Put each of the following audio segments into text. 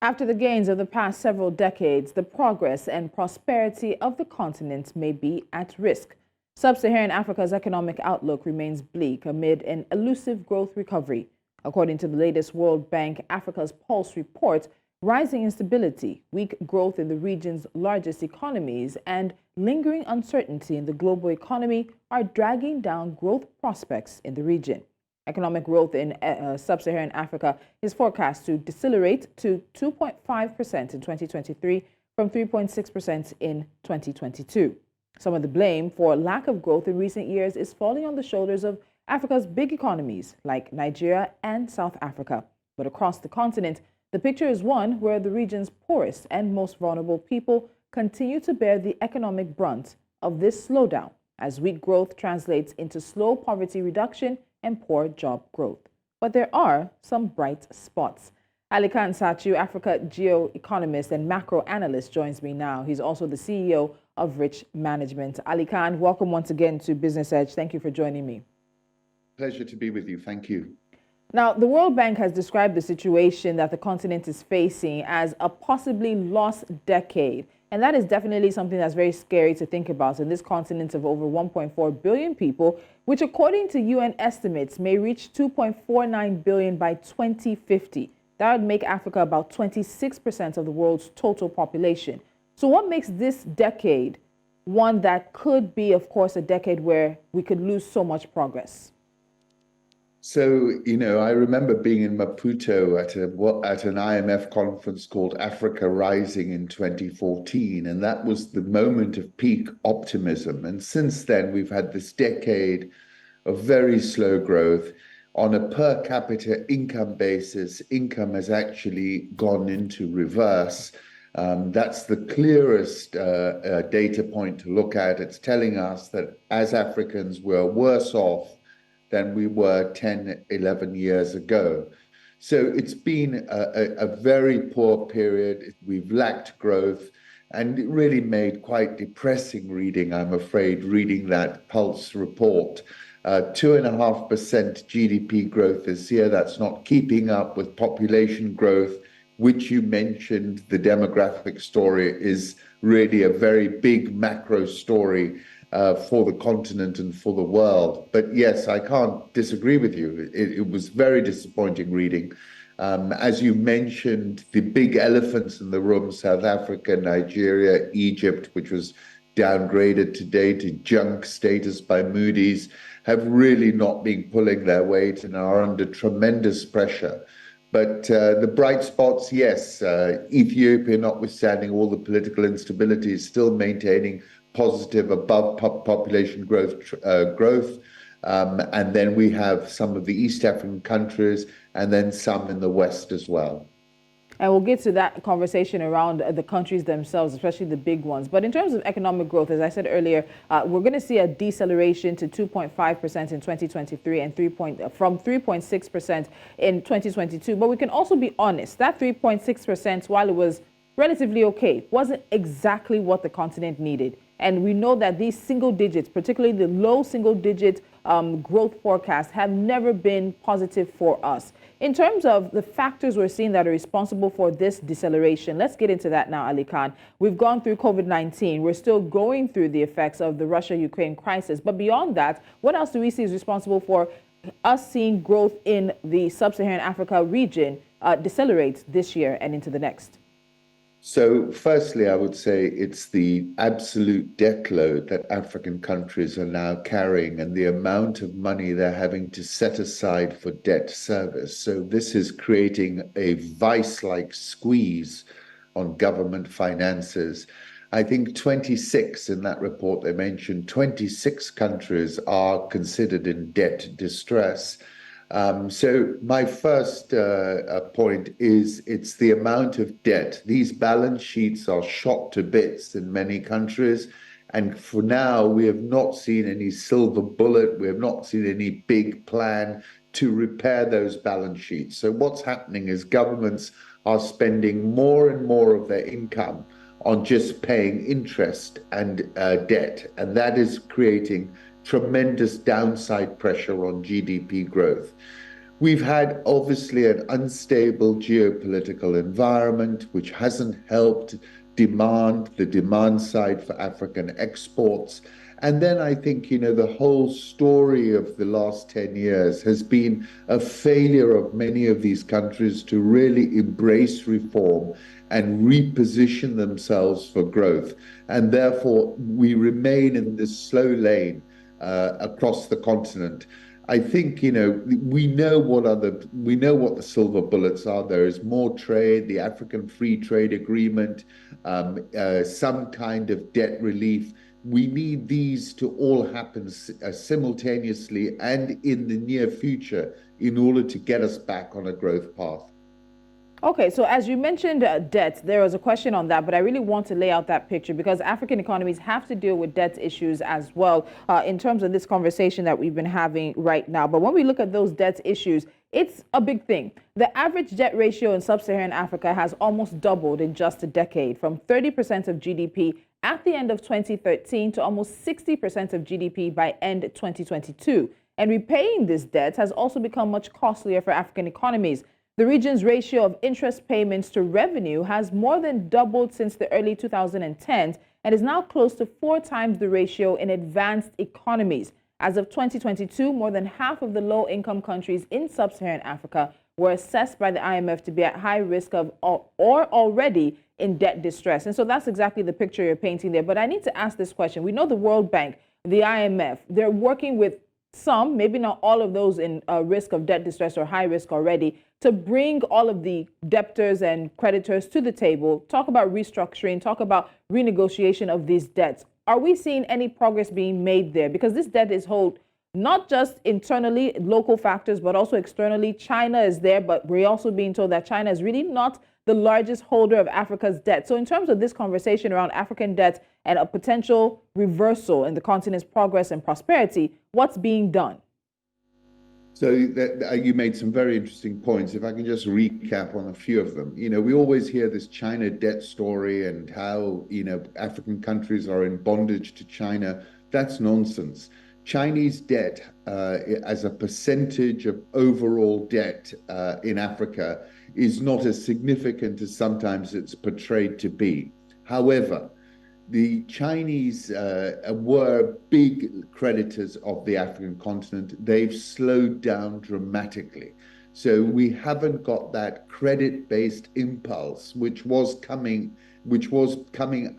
After the gains of the past several decades, the progress and prosperity of the continent may be at risk. Sub-Saharan Africa's economic outlook remains bleak amid an elusive growth recovery. According to the latest World Bank Africa's Pulse report, rising instability, weak growth in the region's largest economies, and lingering uncertainty in the global economy are dragging down growth prospects in the region. Economic growth in sub-Saharan Africa is forecast to decelerate to 2.5% in 2023 from 3.6% in 2022. Some of the blame for lack of growth in recent years is falling on the shoulders of Africa's big economies like Nigeria and South Africa. But across the continent, the picture is one where the region's poorest and most vulnerable people continue to bear the economic brunt of this slowdown, as weak growth translates into slow poverty reduction and poor job growth. But there are some bright spots. Satchu, Africa geo-economist and macro analyst, joins me now. He's also the CEO of Rich Management. Khan, welcome once again to Business Edge. Thank you for joining me. Pleasure to be with you. Thank you. Now, the World Bank has described the situation that the continent is facing as a possibly lost decade. And that is definitely something that's very scary to think about in this continent of over 1.4 billion people, which according to UN estimates may reach 2.49 billion by 2050. That would make Africa about 26% of the world's total population. So what makes this decade one that could be, of course, a decade where we could lose so much progress? So, I remember being in Maputo at an IMF conference called Africa Rising in 2014, and that was the moment of peak optimism. And since then, we've had this decade of very slow growth. On a per capita income basis, income has actually gone into reverse. That's the clearest data point to look at. It's telling us that as Africans, we're worse off than we were 10, 11 years ago. So it's been a very poor period. We've lacked growth, and it really made quite depressing reading, I'm afraid, reading that Pulse report. 2.5% GDP growth this year. That's not keeping up with population growth, which you mentioned. The demographic story is really a very big macro story for the continent and for the world. But yes, I can't disagree with you. It was very disappointing reading. As you mentioned, the big elephants in the room, South Africa, Nigeria, Egypt, which was downgraded today to junk status by Moody's, have really not been pulling their weight and are under tremendous pressure. But the bright spots, yes, Ethiopia, notwithstanding all the political instability, is still maintaining positive above population growth. And then we have some of the East African countries and then some in the West as well. And we'll get to that conversation around the countries themselves, especially the big ones. But in terms of economic growth, as I said earlier, we're going to see a deceleration to 2.5% in 2023 and from 3.6% in 2022. But we can also be honest, that 3.6%, while it was relatively okay, wasn't exactly what the continent needed. And we know that these single digits, particularly the low single digit growth forecasts, have never been positive for us. In terms of the factors we're seeing that are responsible for this deceleration, let's get into that now, Ali Khan. We've gone through COVID-19. We're still going through the effects of the Russia-Ukraine crisis. But beyond that, what else do we see is responsible for us seeing growth in the sub-Saharan Africa region decelerate this year and into the next? So firstly, I would say it's the absolute debt load that African countries are now carrying and the amount of money they're having to set aside for debt service. So this is creating a vice-like squeeze on government finances. I think 26 in that report they mentioned, 26 countries are considered in debt distress. So my first point is it's the amount of debt. These balance sheets are shot to bits in many countries. And for now, we have not seen any silver bullet. We have not seen any big plan to repair those balance sheets. So what's happening is governments are spending more and more of their income on just paying interest and debt. And that is creating tremendous downside pressure on GDP growth. We've had obviously an unstable geopolitical environment, which hasn't helped the demand side for African exports. And then I think, the whole story of the last 10 years has been a failure of many of these countries to really embrace reform and reposition themselves for growth. And therefore, we remain in this slow lane across the continent. I think, we know what the silver bullets are. There is more trade, the African Free Trade Agreement, some kind of debt relief. We need these to all happen simultaneously and in the near future in order to get us back on a growth path. Okay, so as you mentioned debt, there was a question on that, but I really want to lay out that picture because African economies have to deal with debt issues as well in terms of this conversation that we've been having right now. But when we look at those debt issues, it's a big thing. The average debt ratio in Sub-Saharan Africa has almost doubled in just a decade, from 30% of GDP at the end of 2013 to almost 60% of GDP by end 2022. And repaying this debt has also become much costlier for African economies. The region's ratio of interest payments to revenue has more than doubled since the early 2010s and is now close to 4 times the ratio in advanced economies. As of 2022, more than half of the low-income countries in sub-Saharan Africa were assessed by the IMF to be at high risk of or already in debt distress. And so that's exactly the picture you're painting there. But I need to ask this question. We know the World Bank, the IMF, they're working with some, maybe not all of those in risk of debt distress or high risk already, to bring all of the debtors and creditors to the table, talk about restructuring, talk about renegotiation of these debts. Are we seeing any progress being made there? Because this debt is held not just internally, local factors, but also externally. China is there, but we're also being told that China is really not the largest holder of Africa's debt. So in terms of this conversation around African debt and a potential reversal in the continent's progress and prosperity, what's being done? So you made some very interesting points. If I can just recap on a few of them. We always hear this China debt story and how, African countries are in bondage to China. That's nonsense. Chinese debt as a percentage of overall debt in Africa is not as significant as sometimes it's portrayed to be. However, the Chinese were big creditors of the African continent. They've slowed down dramatically. So we haven't got that credit-based impulse, which was coming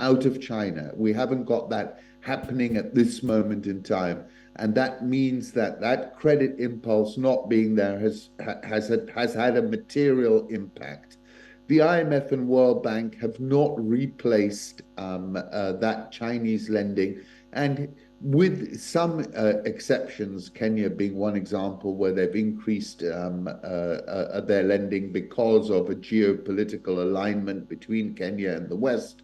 out of China. We haven't got that happening at this moment in time. And that means that credit impulse not being there has had a material impact. The IMF and World Bank have not replaced that Chinese lending, and with some exceptions, Kenya being one example where they've increased their lending because of a geopolitical alignment between Kenya and the West.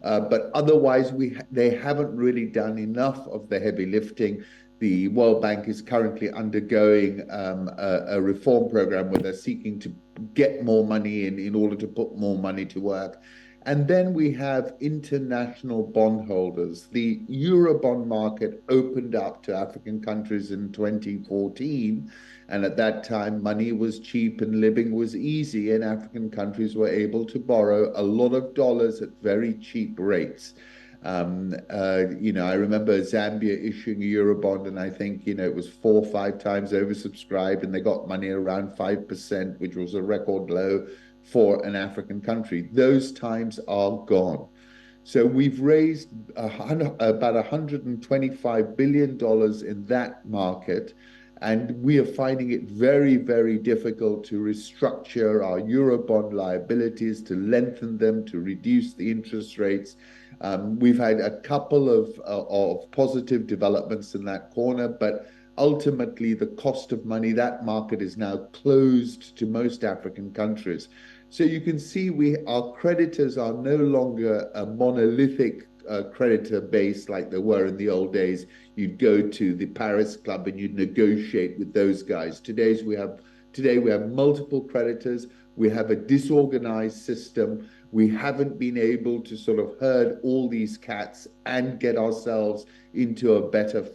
But otherwise, they haven't really done enough of the heavy lifting. The World Bank is currently undergoing a reform program where they're seeking to get more money in order to put more money to work. And then we have international bondholders. The Eurobond market opened up to African countries in 2014. And at that time, money was cheap and living was easy, and African countries were able to borrow a lot of dollars at very cheap rates. I remember Zambia issuing a Eurobond, and I think, it was 4 or 5 times oversubscribed, and they got money around 5%, which was a record low for an African country. Those times are gone. So we've raised about $125 billion in that market, and we are finding it very, very difficult to restructure our Eurobond liabilities, to lengthen them, to reduce the interest rates. We've had a couple of positive developments in that corner, but ultimately the cost of money, that market is now closed to most African countries. So you can see our creditors are no longer a monolithic creditor base like they were in the old days. You'd go to the Paris Club and you'd negotiate with those guys. Today we have multiple creditors. We have a disorganized system. We haven't been able to sort of herd all these cats and get ourselves into a better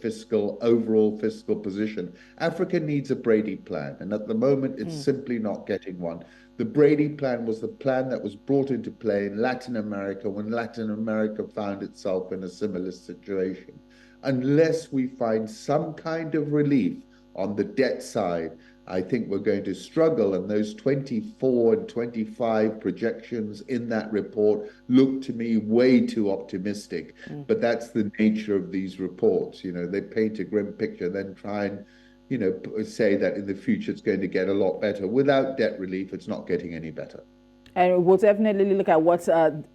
overall fiscal position. Africa needs a Brady plan, and at the moment, it's simply not getting one. The Brady plan was the plan that was brought into play in Latin America when Latin America found itself in a similar situation. Unless we find some kind of relief on the debt side, I think we're going to struggle. And those 24 and 25 projections in that report look to me way too optimistic. But that's the nature of these reports. You know, they paint a grim picture, then try and, say that in the future it's going to get a lot better. Without debt relief, it's not getting any better. And we'll definitely look at what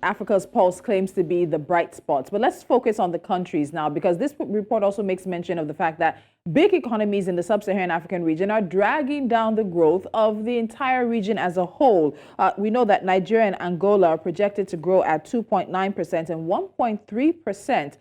Africa's Pulse claims to be the bright spots. But let's focus on the countries now, because this report also makes mention of the fact that big economies in the Sub-Saharan African region are dragging down the growth of the entire region as a whole. We know that Nigeria and Angola are projected to grow at 2.9% and 1.3%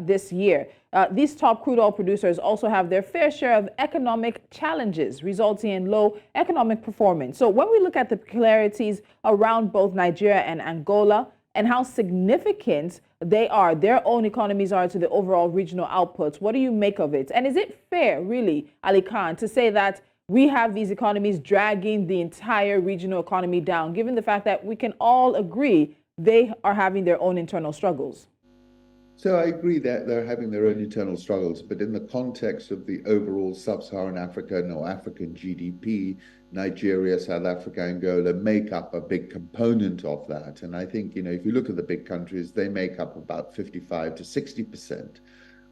this year. These top crude oil producers also have their fair share of economic challenges, resulting in low economic performance. So when we look at the peculiarities around both Nigeria and Angola and how significant their own economies are to the overall regional outputs, what do you make of it? And is it fair, really, Ali Khan, to say that we have these economies dragging the entire regional economy down, given the fact that we can all agree they are having their own internal struggles? So I agree that they're having their own internal struggles, but in the context of the overall sub-Saharan African or African GDP, Nigeria, South Africa, Angola make up a big component of that. And I think, if you look at the big countries, they make up about 55 to 60%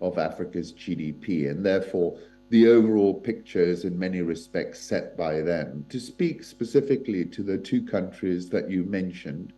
of Africa's GDP. And therefore, the overall picture is in many respects set by them. To speak specifically to the two countries that you mentioned,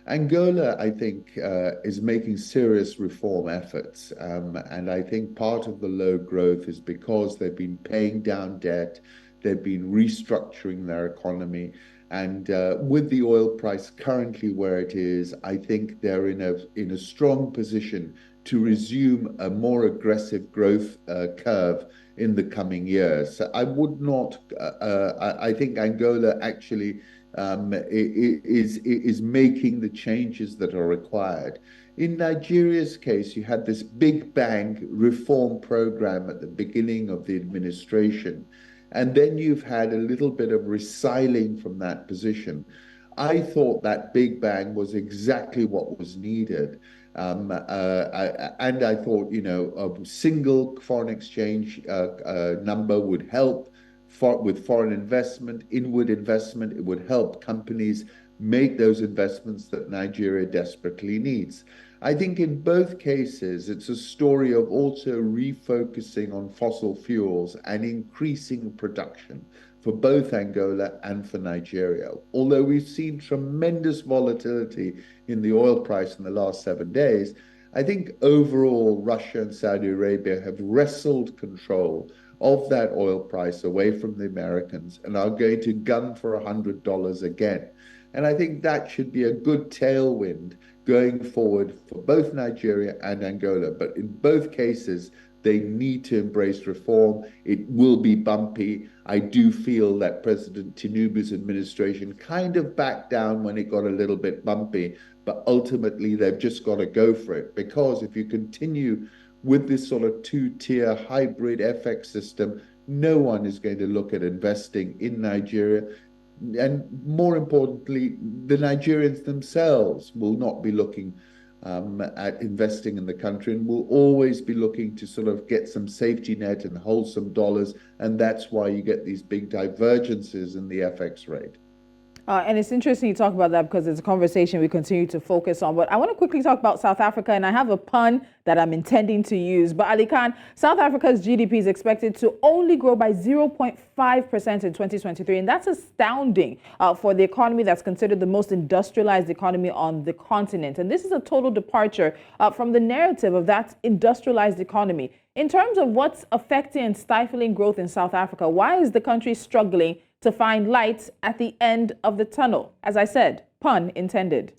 Angola, I think, is making serious reform efforts. And I think part of the low growth is because they've been paying down debt, they've been restructuring their economy. And with the oil price currently where it is, I think they're in a strong position to resume a more aggressive growth curve in the coming years. So I would not, I think Angola actually is making the changes that are required. In Nigeria's case, you had this big bang reform program at the beginning of the administration, and then you've had a little bit of resiling from that position. I thought that big bang was exactly what was needed. And I thought, a single foreign exchange number would help with foreign investment, inward investment. It would help companies make those investments that Nigeria desperately needs. I think in both cases, it's a story of also refocusing on fossil fuels and increasing production for both Angola and for Nigeria. Although we've seen tremendous volatility in the oil price in the last 7 days, I think overall Russia and Saudi Arabia have wrestled control of that oil price away from the Americans and are going to gun for $100 again. And I think that should be a good tailwind going forward for both Nigeria and Angola. But in both cases, they need to embrace reform. It will be bumpy. I do feel that President Tinubu's administration kind of backed down when it got a little bit bumpy, but ultimately they've just got to go for it. Because if you continue with this sort of two-tier hybrid FX system, no one is going to look at investing in Nigeria. And more importantly, the Nigerians themselves will not be looking at investing in the country and will always be looking to sort of get some safety net and hold some dollars. And that's why you get these big divergences in the FX rate. And it's interesting you talk about that because it's a conversation we continue to focus on. But I want to quickly talk about South Africa, and I have a pun that I'm intending to use. But Ali Khan, South Africa's GDP is expected to only grow by 0.5% in 2023, and that's astounding for the economy that's considered the most industrialized economy on the continent. And this is a total departure from the narrative of that industrialized economy. In terms of what's affecting and stifling growth in South Africa, why is the country struggling to find light at the end of the tunnel? As I said, pun intended.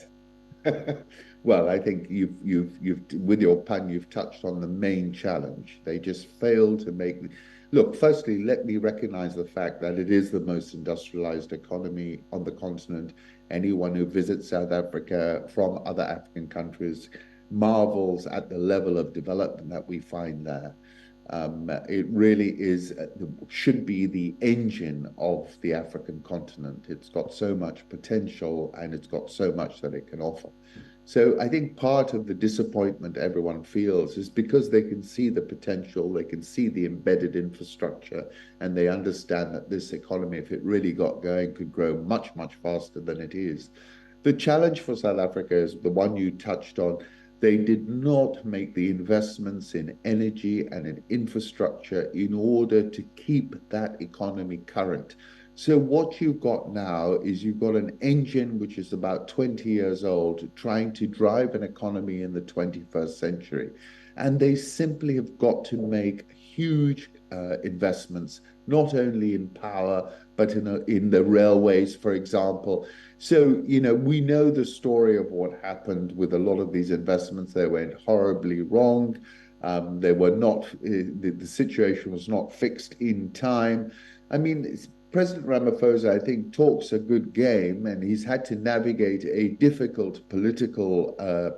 Well, I think you've with your pun, you've touched on the main challenge. They just fail to make. Look, firstly, let me recognize the fact that it is the most industrialized economy on the continent. Anyone who visits South Africa from other African countries marvels at the level of development that we find there. It really is should be the engine of the African continent. It's got so much potential and it's got so much that it can offer. So I think part of the disappointment everyone feels is because they can see the potential, they can see the embedded infrastructure, and they understand that this economy, if it really got going, could grow much, much faster than it is. The challenge for South Africa is the one you touched on. They did not make the investments in energy and in infrastructure in order to keep that economy current. So what you've got now is you've got an engine which is about 20 years old trying to drive an economy in the 21st century. And they simply have got to make huge investments, not only in power, but in the railways, for example. So, we know the story of what happened with a lot of these investments. They went horribly wrong. They were not, the situation was not fixed in time. I mean, President Ramaphosa, I think, talks a good game, and he's had to navigate a difficult political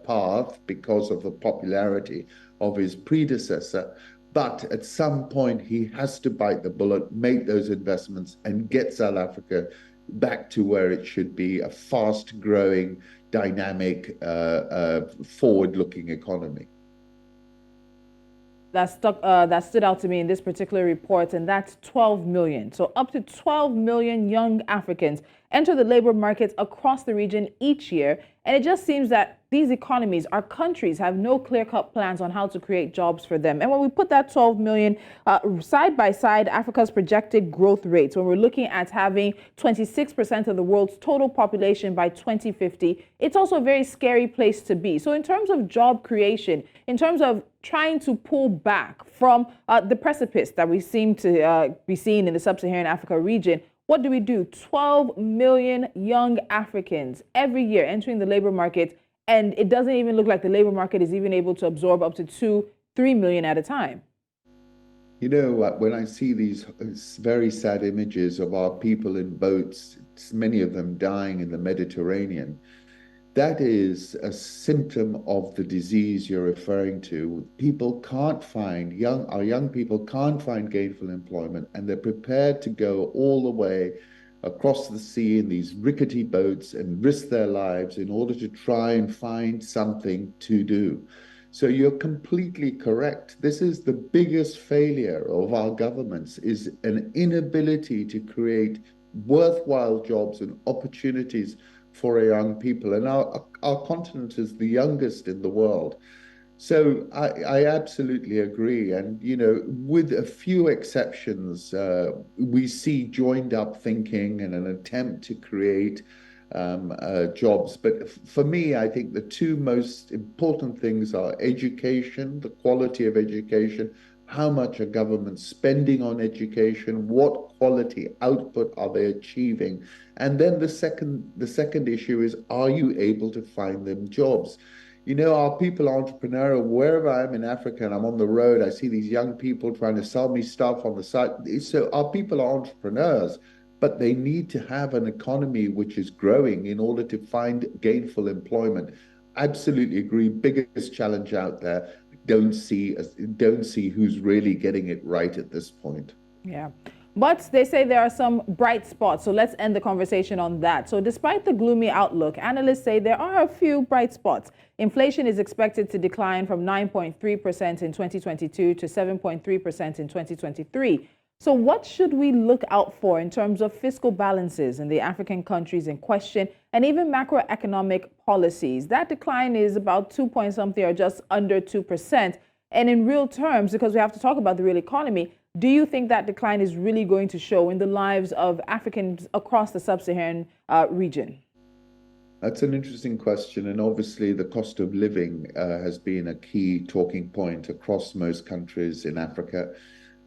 path because of the popularity of his predecessor. But at some point, he has to bite the bullet, make those investments, and get South Africa back to where it should be, a fast-growing, dynamic, forward-looking economy. That stood out to me in this particular report, and that's 12 million. So up to 12 million young Africans enter the labor market across the region each year. And it just seems that these economies, our countries, have no clear-cut plans on how to create jobs for them. And when we put that 12 million side by side, Africa's projected growth rates, when we're looking at having 26% of the world's total population by 2050, it's also a very scary place to be. So in terms of job creation, in terms of trying to pull back from the precipice that we seem to be seeing in the Sub-Saharan Africa region, what do we do? 12 million young Africans every year entering the labor market, and it doesn't even look like the labor market is even able to absorb up to 2-3 million at a time. When I see these very sad images of our people in boats, many of them dying in the Mediterranean, that is a symptom of the disease you're referring to. People can't find, our young people can't find gainful employment, and they're prepared to go all the way across the sea in these rickety boats and risk their lives in order to try and find something to do. So you're completely correct. This is the biggest failure of our governments, is an inability to create worthwhile jobs and opportunities for our young people. And our continent is the youngest in the world. So I absolutely agree. And, with a few exceptions, we see joined up thinking and an attempt to create jobs. But for me, I think the two most important things are education, the quality of education, how much are governments spending on education, what quality output are they achieving, and then the second issue is, are you able to find them jobs? Are people entrepreneurial? Wherever I'm in Africa and I'm on the road, I see these young people trying to sell me stuff on the side. So our people are entrepreneurs, but they need to have an economy which is growing in order to find gainful employment. Absolutely agree. Biggest challenge out there. Don't see who's really getting it right at this point. Yeah. But they say there are some bright spots. So let's end the conversation on that. So despite the gloomy outlook, analysts say there are a few bright spots. Inflation is expected to decline from 9.3% in 2022 to 7.3% in 2023. So what should we look out for in terms of fiscal balances in the African countries in question, and even macroeconomic policies? That decline is about 2 point something, or just under 2%. And in real terms, because we have to talk about the real economy, do you think that decline is really going to show in the lives of Africans across the Sub-Saharan region? That's an interesting question. And obviously, the cost of living has been a key talking point across most countries in Africa.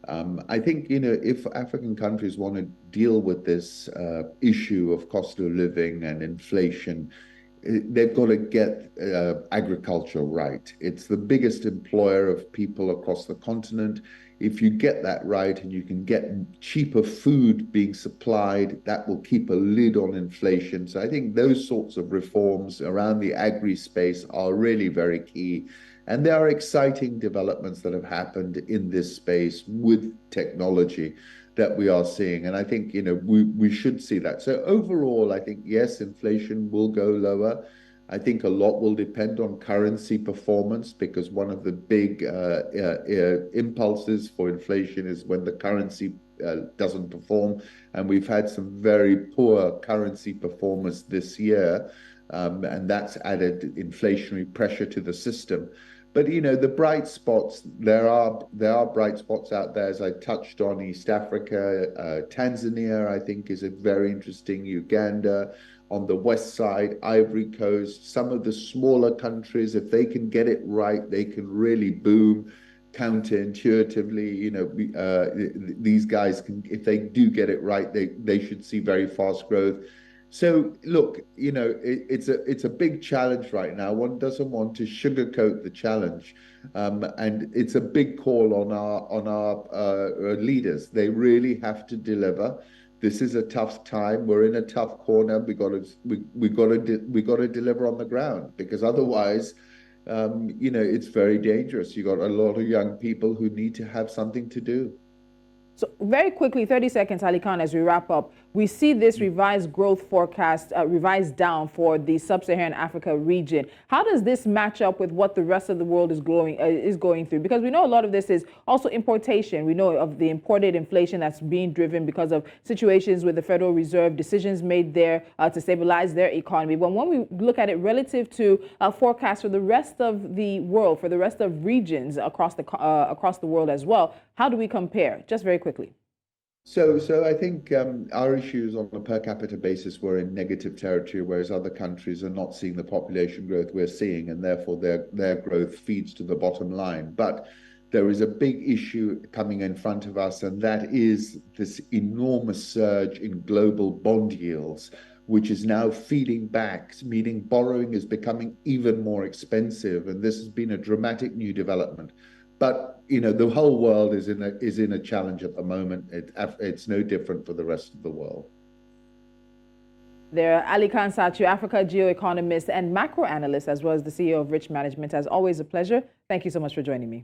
I think, if African countries want to deal with this issue of cost of living and inflation they've got to get agriculture right. It's the biggest employer of people across the continent. If you get that right and you can get cheaper food being supplied, that will keep a lid on inflation. So I think those sorts of reforms around the agri space are really very key. And there are exciting developments that have happened in this space with technology that we are seeing. And I think, we should see that. So overall, I think, yes, inflation will go lower. I think a lot will depend on currency performance because one of the big impulses for inflation is when the currency doesn't perform. And we've had some very poor currency performance this year. And that's added inflationary pressure to the system. But the bright spots, there are bright spots out there, as I touched on. East Africa, Tanzania, I think, is a very interesting. Uganda, on the west side, Ivory Coast, some of the smaller countries, if they can get it right, they can really boom. Counterintuitively, these guys can, if they do get it right, they should see very fast growth. So look, it's a big challenge right now. One doesn't want to sugarcoat the challenge, and it's a big call on our leaders. They really have to deliver. This is a tough time. We're in a tough corner. We got to deliver on the ground because otherwise, it's very dangerous. You got a lot of young people who need to have something to do. So very quickly, 30 seconds, Ali Khan, as we wrap up, we see this revised growth forecast revised down for the Sub-Saharan Africa region. How does this match up with what the rest of the world is going through? Because we know a lot of this is also importation. We know of the imported inflation that's being driven because of situations with the Federal Reserve, decisions made there to stabilize their economy. But when we look at it relative to forecasts for the rest of the world, for the rest of regions across the world as well, how do we compare? Just very quickly. So I think our issues on a per capita basis were in negative territory, whereas other countries are not seeing the population growth we're seeing, and therefore their growth feeds to the bottom line. But there is a big issue coming in front of us, and that is this enormous surge in global bond yields, which is now feeding back, meaning borrowing is becoming even more expensive. And this has been a dramatic new development. But the whole world is in a challenge at the moment. It's no different for the rest of the world. There, Ali Khan Satchu, Africa geoeconomist and macro analyst, as well as the CEO of Rich Management. As always, a pleasure. Thank you so much for joining me.